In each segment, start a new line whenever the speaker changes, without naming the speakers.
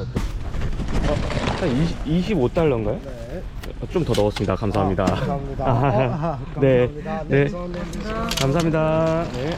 한 25달러인가요?
네.
좀 더 넣었습니다. 감사합니다.
감사합니다.
네.
감사합니다.
네.
감사합니다.
감사합니다. 네.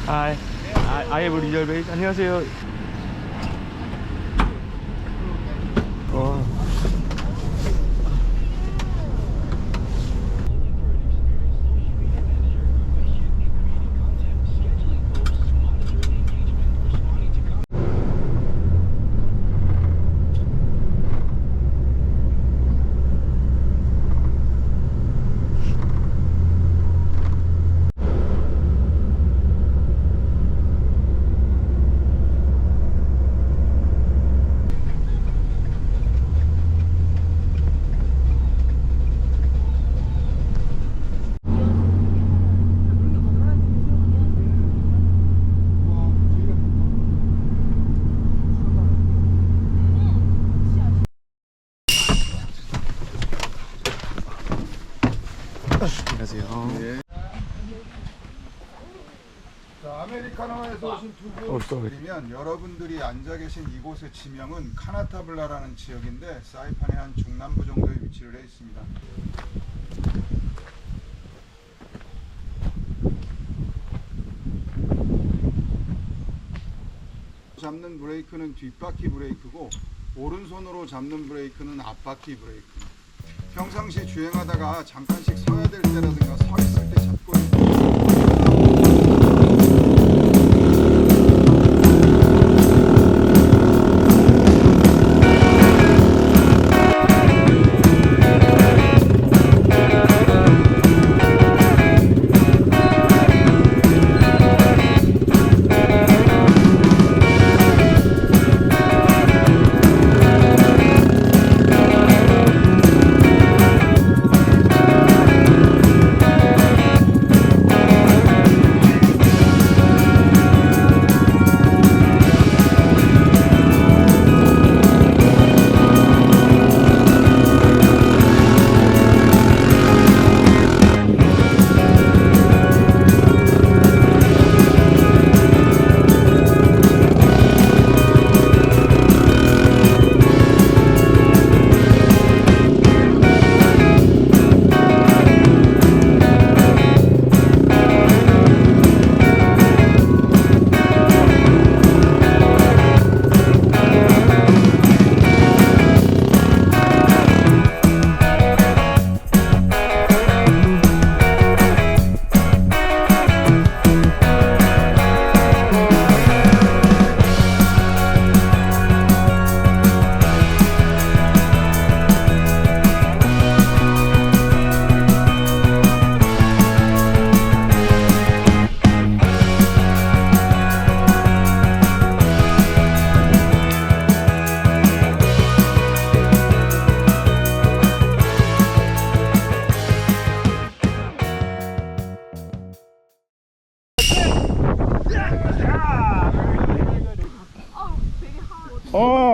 Hi, I have a reservation. 안녕하세요. 안녕하세요.
네. 자, 아메리카노에서 오신 두 분이면 여러분들이 앉아 계신 이곳의 지명은 카나타블라라는 지역인데 사이판의 한 중남부 정도에 위치를 해 있습니다. 잡는 브레이크는 뒷바퀴 브레이크고 오른손으로 잡는 브레이크는 앞바퀴 브레이크. 평상시 주행하다가 잠깐씩 서야 될 때라든가 서 있을 때 잡고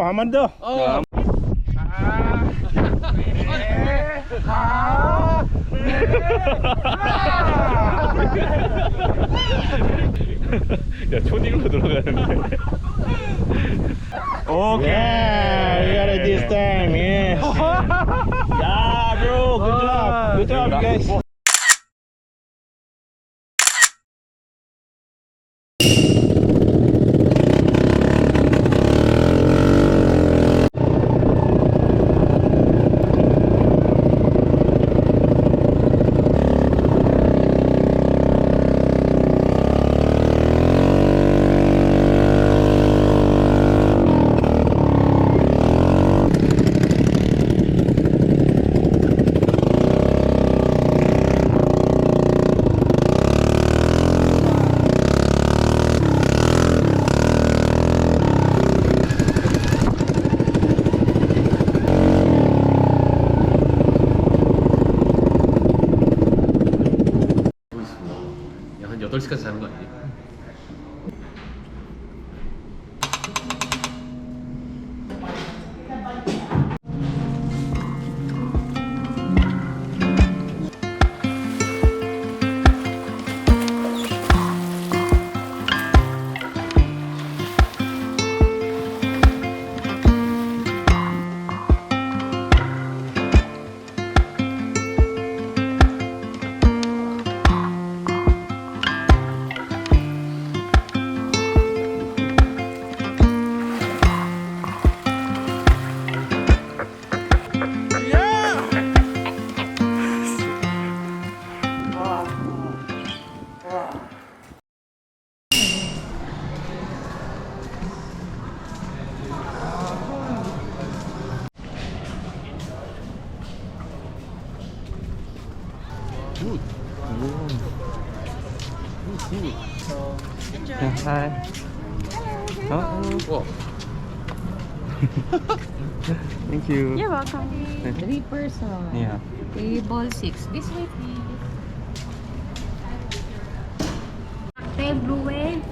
한 번 더. 야, 초딩으로 돌아가는데. 오케이.
Yeah, we got it this time, yeah. Yeah, bro, good job. Good job, guys.
벌칙까지 잡은 거 아니에요?
Hi. Oh. Thank you.
You're welcome. 3 person.
Yeah.
Table 6. This way, please. Cocktail blue wave.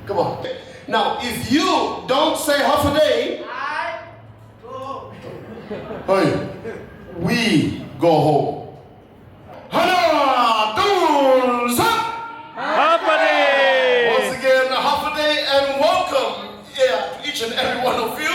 Come on. Now, if you don't say half a day, hey, we go home. 하나, 둘, 셋.
Happy!
Once again, half a day and welcome, to each and every one of you.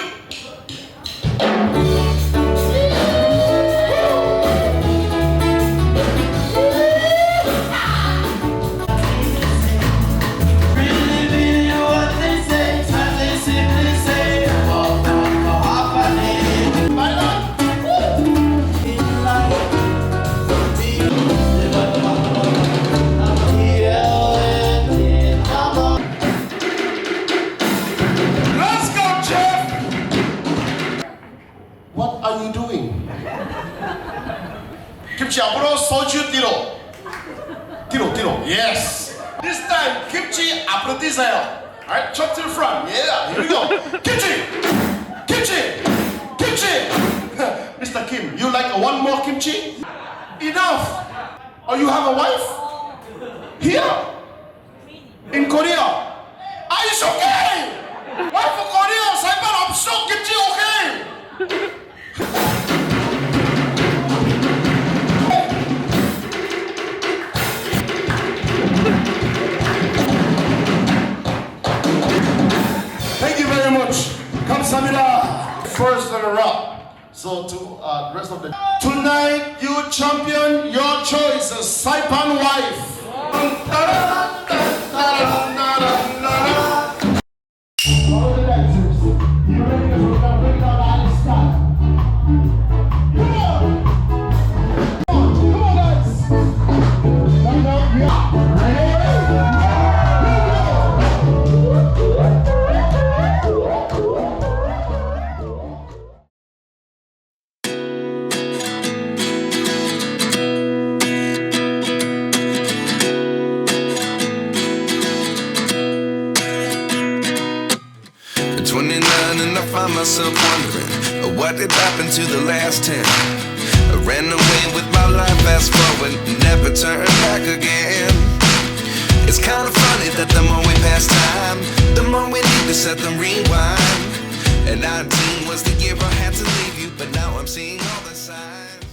What are you doing? 김치 앞으로, 소주 뒤로. 뒤로. Yes. This time, 김치 앞으로 뛰세요. Alright, chop to the front. Yeah, here we go. 김치. Mr. Kim, you like one more kimchi? Enough. Or you have a wife? Here? In Korea? Ah, it's okay. Wife for Korea, 사이판 없어. 김치 okay. Thank you very much. 감사합니다. First runner-up. So to the rest of the tonight, you champion your choice, Saipan wife. All the dancers, you ready to break down our style? Come on, guys. Line up, yeah. Ready?
At 29 and I find myself wondering what did happen to the last 10. I ran away with my life, fast forward, never turn back again. It's kind of funny that the more we pass time, the more we need to set the rewind And 19 was the year I had to leave you, but now I'm seeing all the signs.